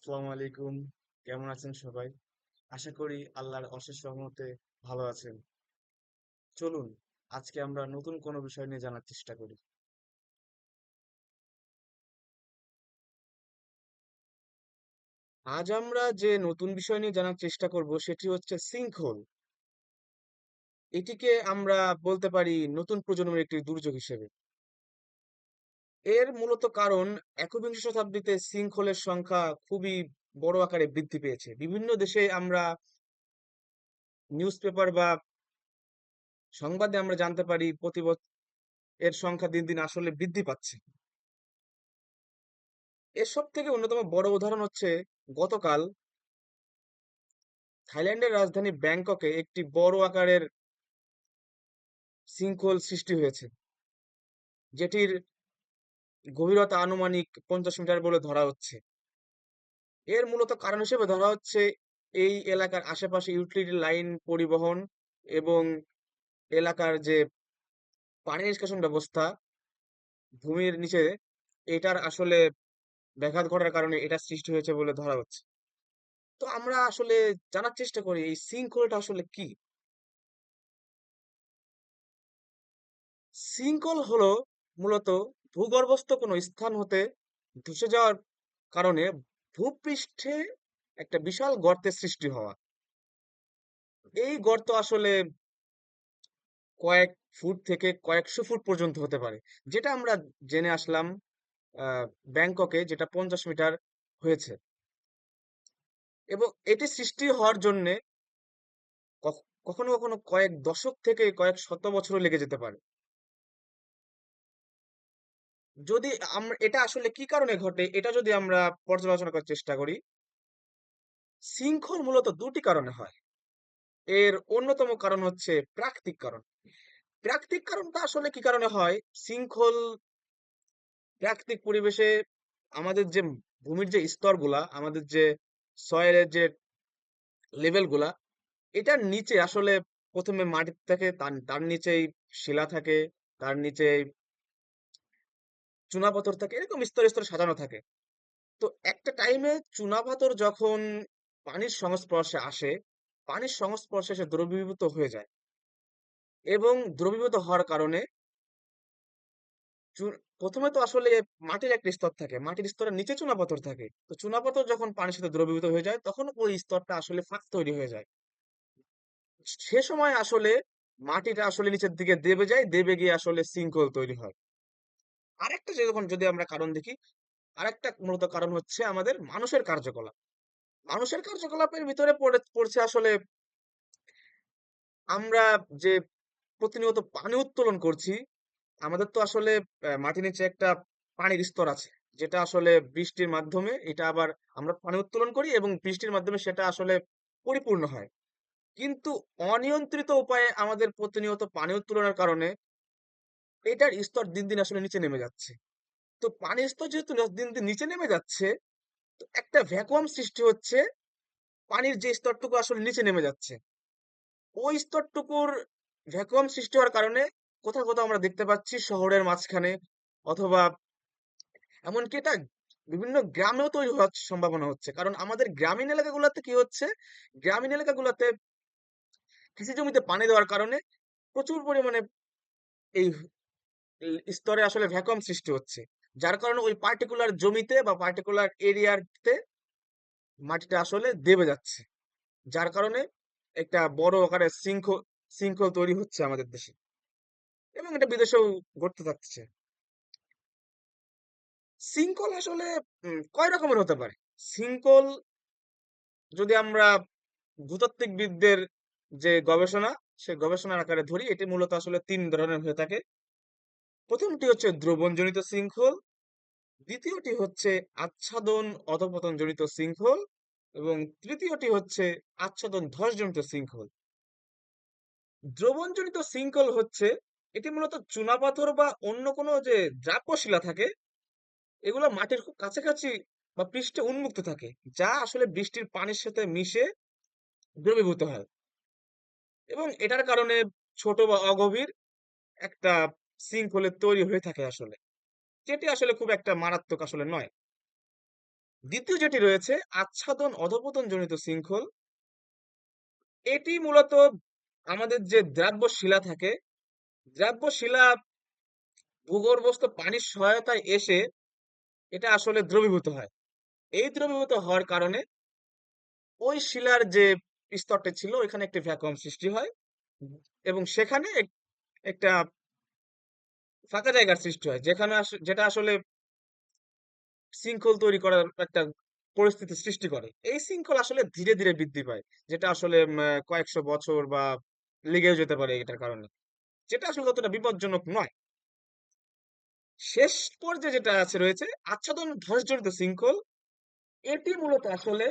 আসসালামু আলাইকুম। কেমন আছেন সবাই? আশা করি আল্লাহর অশেষ রহমতে ভালো আছেন। চলুন আজকে আমরা নতুন কোনো বিষয় নিয়ে জানার চেষ্টা করি। আজ আমরা যে নতুন বিষয় নিয়ে জানার চেষ্টা করব সেটি হচ্ছে সিঙ্কহোল। এটিকে আমরা বলতে পারি নতুন প্রজন্মের একটি দুর্যোগ হিসেবে। এর মূলত কারণ একবিংশ শতাব্দীতে সিঙ্কহোলের সংখ্যা খুবই বড় আকারে বৃদ্ধি পেয়েছে। বিভিন্ন দেশে আমরা নিউজ পেপার বা সংবাদে আমরা জানতে পারি প্রতি বছর এর সংখ্যা দিন দিন আসলে বৃদ্ধি পাচ্ছে। এর সবথেকে অন্যতম বড় উদাহরণ হচ্ছে গতকাল থাইল্যান্ডের রাজধানী ব্যাংককে একটি বড় আকারের সিঙ্কহোল সৃষ্টি হয়েছে, যেটির গভীরতা আনুমানিক 50 মিটার বলে ধরা হচ্ছে। এর মূলত কারণ হিসেবে ধরা হচ্ছে এই এলাকার আশেপাশে ইউটিলিটি লাইন পরিবহন এবং এলাকার যে পানি নিষ্কাশন ব্যবস্থা ভূমির নিচে, এটার আসলে ব্যাঘাত ঘটার কারণে এটা সৃষ্টি হয়েছে বলে ধরা হচ্ছে। তো আমরা আসলে জানার চেষ্টা করি এই সিঙ্কহোলটা আসলে কি। সিঙ্কহোল হলো মূলত ভূগর্ভস্থ কোনো স্থান হতে ধসে যাওয়ার কারণে ভূপৃষ্ঠে একটা বিশাল গর্তের সৃষ্টি হওয়া। এই গর্ত আসলে কয়েক ফুট থেকে কয়েকশো ফুট পর্যন্ত হতে পারে, যেটা আমরা জেনে আসলাম আহ ব্যাংককে, যেটা 50 মিটার হয়েছে। এবং এটি সৃষ্টি হওয়ার জন্য কখনো কখনো কয়েক দশক থেকে কয়েক শত বছরও লেগে যেতে পারে। যদি আমরা এটা আসলে কি কারণে ঘটে এটা যদি আমরা পর্যালোচনা করার চেষ্টা করি, শৃঙ্খল মূলত দুটি কারণে হয়। এর অন্যতম কারণ হচ্ছে প্রাকৃতিক কারণ। প্রাকৃতিক কারণটা আসলে কি কারণে হয়? শৃঙ্খল প্রাকৃতিক পরিবেশে আমাদের যে ভূমির যে স্তরগুলা, আমাদের যে সয়েলের যে লেভেলগুলা, এটার নিচে আসলে প্রথমে মাটি থাকে, তার তার নিচেই শিলা থাকে, তার নিচে চুনাপাথর থাকে, এরকম স্তরে স্তরে সাজানো থাকে। তো একটা টাইমে চুনাপাথর যখন পানির সংস্পর্শে আসে, পানির সংস্পর্শে সে দ্রবীভূত হয়ে যায়। এবং দ্রবীভূত হওয়ার কারণে প্রথমে তো আসলে মাটির একটা স্তর থাকে, মাটির স্তরের নিচে চুনাপাথর থাকে। তো চুনাপাথর যখন পানির সাথে দ্রবীভূত হয়ে যায় তখন ওই স্তরটা আসলে ফাঁক তৈরি হয়ে যায়। সে সময় আসলে মাটিটা আসলে নিচের দিকে দেবে যায়, দেবে গিয়ে আসলে সিঙ্কহোল তৈরি হয়। আরেকটা যখন যদি আমরা কারণ দেখি, আরেকটা মূলত কারণ হচ্ছে আমাদের মানুষের কার্যকলাপ। মানুষের কার্যকলাপের ভিতরে পড়ছে আসলে আমরা যে প্রতিনিয়ত পানি উত্তোলন করছি। আমাদের তো আসলে মাটির নিচে একটা পানির স্তর আছে, যেটা আসলে বৃষ্টির মাধ্যমে এটা আবার আমরা পানি উত্তোলন করি এবং বৃষ্টির মাধ্যমে সেটা আসলে পরিপূর্ণ হয়। কিন্তু অনিয়ন্ত্রিত উপায়ে আমাদের প্রতিনিয়ত পানি উত্তোলনের কারণে এটার স্তর দিন দিন আসলে নিচে নেমে যাচ্ছে। তো পানির স্তর যেহেতু দিন দিন নিচে নেমে যাচ্ছে, তো একটা ভ্যাকুয়াম সৃষ্টি হচ্ছে। পানির যে স্তরটুকু আসলে নিচে নেমে যাচ্ছে, ওই স্তরটুকুর ভ্যাকুয়াম সৃষ্টি হওয়ার কারণে কোথাও কোথাও আমরা দেখতে পাচ্ছি শহরের মাঝখানে, অথবা এমনকি এটা বিভিন্ন গ্রামেও তৈরি হওয়ার সম্ভাবনা হচ্ছে। কারণ আমাদের গ্রামীণ এলাকাগুলোতে কি হচ্ছে, গ্রামীণ এলাকাগুলোতে কৃষি জমিতে পানি দেওয়ার কারণে প্রচুর পরিমাণে এই স্তরে আসলে ভ্যাকুয়াম সৃষ্টি হচ্ছে। যার কারণে ওই পার্টিকুলার জমিতে বা পার্টিকুলার এরিয়াতে মাটিটা আসলে দেবে যাচ্ছে। যার কারণে একটা বড় আকারের শৃঙ্খল তৈরি হচ্ছে আমাদের দেশে, এবং এটা বিদেশেও ঘটতে থাকছে। শৃঙ্খল আসলে কয় রকমের হতে পারে? শৃঙ্খল যদি আমরা ভূতাত্ত্বিকবিদদের যে গবেষণা, সে গবেষণার আকারে ধরি, এটি মূলত আসলে তিন ধরনের হয়ে থাকে। প্রথমটি হচ্ছে দ্রবণজনিত শৃঙ্খল, দ্বিতীয়টি হচ্ছে আচ্ছাদন অধঃপতনজনিত শৃঙ্খল, এবং তৃতীয়টি হচ্ছে আচ্ছাদন ধসজনিত শৃঙ্খল। দ্রবণজনিত শৃঙ্খল হচ্ছে, এটি মূলত চুনাপাথর বা অন্য কোনো যে দ্রাব্য শিলা থাকে, এগুলো মাটির খুব কাছাকাছি বা পৃষ্ঠে উন্মুক্ত থাকে, যা আসলে বৃষ্টির পানির সাথে মিশে দ্রবীভূত হয়। এবং এটার কারণে ছোট বা অগভীর একটা শৃঙ্খলের তৈরি হয়ে থাকে আসলে, যেটি আসলে খুব একটা মারাত্মক আসলে নয়। দ্বিতীয় যেটি রয়েছে আচ্ছাদন অধপতন জনিত শৃঙ্খল। এটি মূলত আমাদের যে দ্রাব্য শিলা থাকে, দ্রাব্য শিলা ভূগর্ভস্থ পানির সহায়তায় এসে এটা আসলে দ্রবীভূত হয়। এই দ্রবীভূত হওয়ার কারণে ওই শিলার যে স্তরটা ছিল ওইখানে একটি ভ্যাকুয়াম সৃষ্টি হয় এবং সেখানে একটা ফাঁকা জায়গার সৃষ্টি হয়, যেখানে যেটা আসলে শৃঙ্খল তৈরি করার একটা পরিস্থিতি সৃষ্টি করে। এই শৃঙ্খল আসলে ধীরে ধীরে বৃদ্ধি পায়, যেটা আসলে কয়েকশো বছর বা লেগেও যেতে পারে এটার কারণে, যেটা আসলে ততটা বিপজ্জনক নয়। শেষ পর্যায়ে যেটা আছে রয়েছে আচ্ছাদন ধসজনিত শৃঙ্খল। এটি মূলত আসলে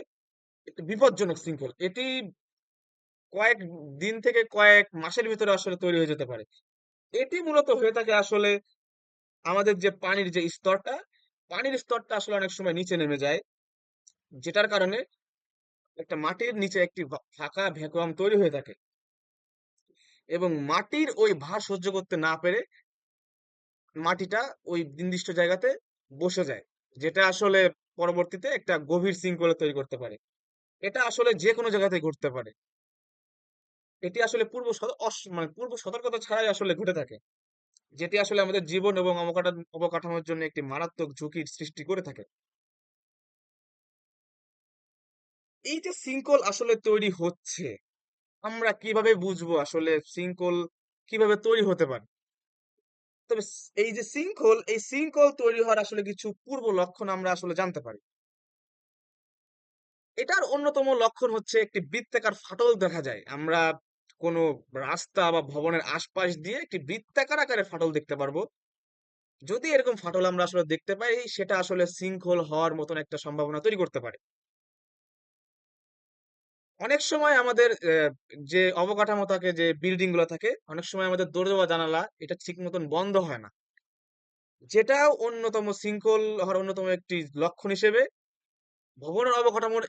একটি বিপজ্জনক শৃঙ্খল। এটি কয়েক দিন থেকে কয়েক মাসের ভিতরে আসলে তৈরি হয়ে যেতে পারে। এটি মূলত হয়ে থাকে আসলে আমাদের যে পানির স্তরটা আসলে অনেক সময় নিচে নেমে যায়, যেটার কারণে একটা মাটির নিচে একটি ফাঁকা ভ্যাকুয়াম তৈরি হয়ে থাকে এবং মাটির ওই ভার সহ্য করতে না পেরে মাটিটা ওই নির্দিষ্ট জায়গাতে বসে যায়, যেটা আসলে পরবর্তীতে একটা গভীর সিঙ্কহোল তৈরি করতে পারে। এটা আসলে যে কোনো জায়গাতে ঘটতে পারে। এটি আসলে মানে পূর্ব সতর্কতা ছাড়াই আসলে ঘটে থাকে, যেটি আসলে আমাদের জীবন এবং অবকাঠামোর জন্য একটি মারাত্মক ঝুঁকির সৃষ্টি করে থাকে। এই যে সিঙ্কহোল আসলে তৈরি হচ্ছে, আমরা কিভাবে বুঝবো আসলে সিঙ্কহোল কিভাবে তৈরি হতে পারে? তবে এই যে এই সিঙ্কহোল তৈরি হওয়ার আসলে কিছু পূর্ব লক্ষণ আমরা আসলে জানতে পারি। এটার অন্যতম লক্ষণ হচ্ছে একটি বৃত্তাকার ফাটল দেখা যায়। আমরা কোনো রাস্তা বা ভবনের আশপাশ দিয়ে একটি বৃত্তাকার আকারে ফাটল দেখতে পারবো। যদি এরকম ফাটল আমরা আসলে দেখতে পাই, সেটা আসলে সিঙ্কহোল হওয়ার মতন একটা সম্ভাবনা তৈরি করতে পারে। অনেক সময় আমাদের যে অবকাঠামো থাকে, যে বিল্ডিং গুলো থাকে, অনেক সময় আমাদের দরজা বা জানালা এটা ঠিক মতন বন্ধ হয় না, যেটাও অন্যতম সিঙ্কহোল হওয়ার অন্যতম একটি লক্ষণ হিসেবে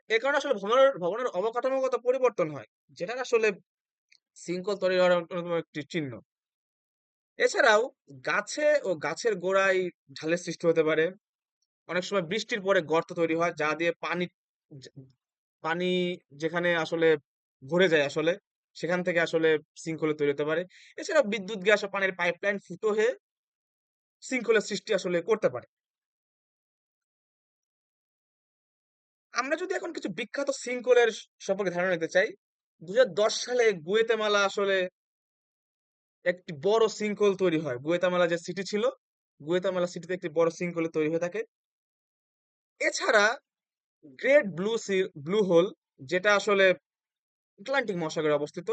এ কারণে আসলে ভবনের অবকাঠামোগত পরিবর্তন হয়, যেটা আসলে শৃঙ্খল তৈরি হওয়ার অন্যতম একটি চিহ্ন। এছাড়াও গাছের গোড়ায় ঢালের সৃষ্টি হতে পারে। অনেক সময় বৃষ্টির পরে গর্ত তৈরি হয়, যা দিয়ে যে- পানি যেখানে আসলে ভরে যায় আসলে, সেখান থেকে আসলে শৃঙ্খলে তৈরি হতে পারে। এছাড়া বিদ্যুৎ, গ্যাস ও পানির পাইপলাইন ফুটো হয়ে শৃঙ্খলের সৃষ্টি আসলে করতে পারে। আমরা যদি এখন কিছু বিখ্যাত শৃঙ্খলের সম্পর্কে ধারণা নিতে চাই, 2010 সালে গুয়েতেমালা আসলে একটি বড় সিঙ্কহোল তৈরি হয়। গুয়েতামালা যে সিটি ছিল, গুয়েতামালা সিটিতে একটি বড় সিঙ্কহোল তৈরি হয়ে থাকে। এছাড়া গ্রেট ব্লু হোল, যেটা আসলে আটলান্টিক মহাসাগরে অবস্থিত,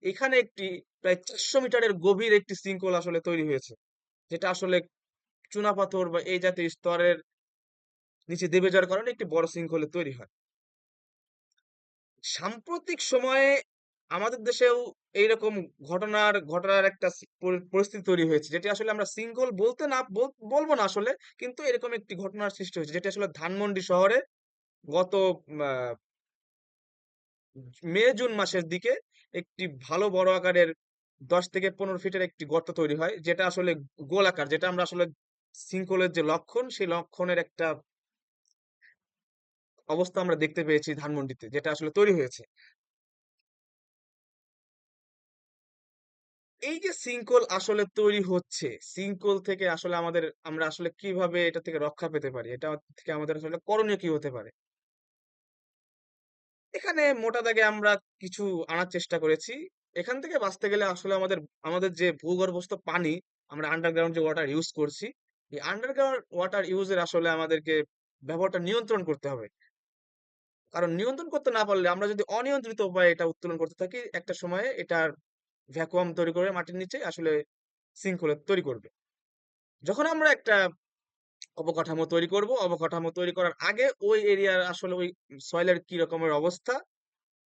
এখানে একটি প্রায় 400 মিটারের গভীর একটি সিঙ্কহোল আসলে তৈরি হয়েছে, যেটা আসলে চুনাপাথর বা এই জাতীয় স্তরের নিচে দেবে যাওয়ার কারণে একটি বড় সিঙ্কহোল তৈরি হয়। সাম্প্রতিক সময়ে আমাদের দেশেও এইরকম ঘটনার একটা পরিস্থিতি তৈরি হয়েছে, যেটি আসলে আমরা সিঙ্কহোল বলতে না বলবো না আসলে, কিন্তু এরকম একটি ঘটনার সৃষ্টি হয়েছে, যেটি আসলে ধানমন্ডি শহরে গত আহ, মে জুন মাসের দিকে একটি ভালো বড় আকারের 10 থেকে 15 ফিটের একটি গর্ত তৈরি হয়, যেটা আসলে গোলাকার, যেটা আমরা আসলে সিঙ্কহোলের যে লক্ষণ, সেই লক্ষণের একটা অবস্থা আমরা দেখতে পেয়েছি ধানমন্ডিতে, যেটা আসলে তৈরি হয়েছে। এই যে সিঙ্কহোল আসলে তৈরি হচ্ছে, সিঙ্কহোল থেকে আসলে আমরা আসলে কিভাবে এটা থেকে রক্ষা পেতে পারি, এটা থেকে আমাদের আসলে করণীয় কি হতে পারে? এখানে মোটা দাগে আমরা কিছু আনার চেষ্টা করেছি। এখান থেকে বাঁচতে গেলে আসলে আমাদের যে ভূগর্ভস্থ পানি, আমরা আন্ডারগ্রাউন্ড যে ওয়াটার ইউজ করছি, এই আন্ডারগ্রাউন্ড ওয়াটার ইউজের আসলে আমাদেরকে ব্যবহারটা নিয়ন্ত্রণ করতে হবে। কারণ নিয়ন্ত্রণ করতে না পারলে, আমরা যদি অনিয়ন্ত্রিত উপায়ে এটা উত্তোলন করতে থাকি, একটা সময়ে এটার ভ্যাকুয়াম তৈরি করে মাটির নিচে আসলে সিঙ্কহোল তৈরি করবে। যখন আমরা একটা অবকাঠামো তৈরি করার আগে ওই এরিয়ার আসলে ওই সয়েলের কি রকমের অবস্থা,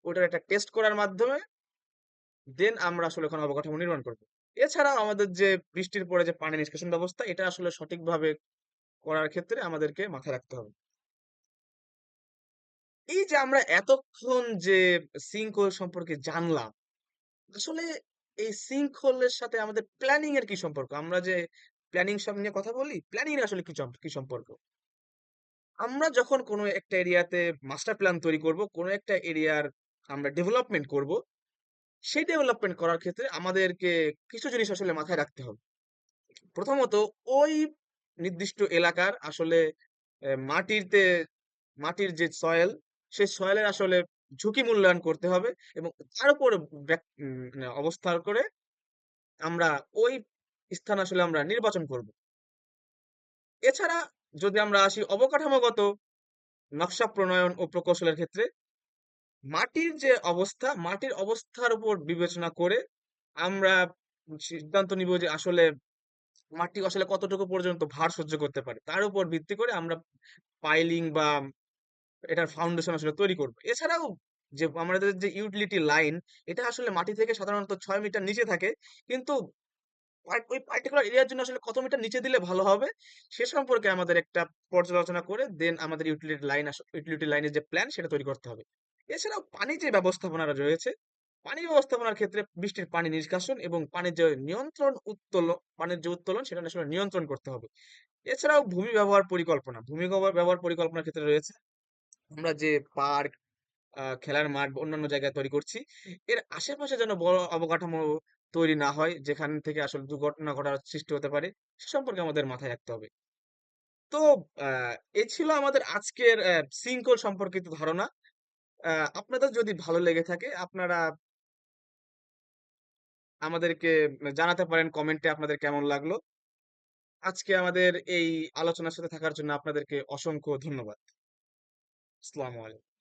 ওটার একটা টেস্ট করার মাধ্যমে দেন আমরা আসলে ওখানে অবকাঠামো নির্মাণ করব। এছাড়াও আমাদের যে বৃষ্টির পরে যে পানি নিষ্কাশন ব্যবস্থা, এটা আসলে সঠিকভাবে করার ক্ষেত্রে আমাদেরকে মাথায় রাখতে হবে। এই যে আমরা এতক্ষণ যে সিঙ্কহোল সম্পর্কে জানলাম, আসলে এই সিঙ্কহোলের সাথে আমাদের প্ল্যানিং এর কি সম্পর্ক? আমরা যে প্ল্যানিং সব নিয়ে কথা বলি, প্ল্যানিং এর আসলে কি সম্পর্ক? আমরা যখন কোনো একটা এরিয়াতে মাস্টার প্ল্যান তৈরি করব, কোনো একটা এরিয়ার আমরা ডেভেলপমেন্ট করব, সেই ডেভেলপমেন্ট করার ক্ষেত্রে আমাদেরকে কিছু জিনিস আসলে মাথায় রাখতে হবে। প্রথমত, ওই নির্দিষ্ট এলাকার আসলে মাটিতে মাটির যে সয়েল, সেই সয়েলের আসলে ঝুঁকি মূল্যায়ন করতে হবে এবং তার উপর মানে অবস্থান করে আমরা ওই স্থান আসলে আমরা নির্বাচন করব। এছাড়া যদি আমরা আসি অবকাঠামোগত নকশা প্রণয়ন ও প্রকৌশলের ক্ষেত্রে, মাটির যে অবস্থা, মাটির অবস্থার উপর বিবেচনা করে আমরা সিদ্ধান্ত নিব যে আসলে মাটি আসলে কতটুকু পর্যন্ত ভার সহ্য করতে পারে। তার উপর ভিত্তি করে আমরা পাইলিং বা এটার ফাউন্ডেশন আসলে তৈরি করব। এছাড়াও যে আমাদের যে ইউটিলিটি লাইন, এটা আসলে মাটি থেকে সাধারণত 6 মিটার নিচে থাকে, কিন্তু ওই পার্টিকুলার এরিয়ার জন্য আসলে কত মিটার নিচে দিলে ভালো হবে সে সম্পর্কে আমাদের একটা পর্যালোচনা করে দেন আমাদের ইউটিলিটি লাইনের যে প্ল্যান সেটা তৈরি করতে হবে। এছাড়াও পানি যে ব্যবস্থাপনা রয়েছে, পানি ব্যবস্থাপনার ক্ষেত্রে বৃষ্টির পানি নিষ্কাশন এবং পানির যে পানির যে উত্তোলন সেটা আসলে নিয়ন্ত্রণ করতে হবে। এছাড়াও ভূমি ব্যবহার পরিকল্পনার ক্ষেত্রে রয়েছে আমরা যে পার্ক, খেলার মাঠ বা অন্যান্য জায়গায় তৈরি করছি, এর আশেপাশে যেন বড় অবকাঠামো তৈরি না হয় যেখান থেকে আসলে দুর্ঘটনা ঘটার সৃষ্টি হতে পারে, সে সম্পর্কে আমাদের মাথায় রাখতে হবে। তো এ ছিল আমাদের আজকের শৃঙ্খল সম্পর্কিত ধারণা। আপনাদের যদি ভালো লেগে থাকে আপনারা আমাদেরকে জানাতে পারেন কমেন্টে আপনাদের কেমন লাগলো। আজকে আমাদের এই আলোচনার সাথে থাকার জন্য আপনাদেরকে অসংখ্য ধন্যবাদ। আসসালামু আলাইকুম।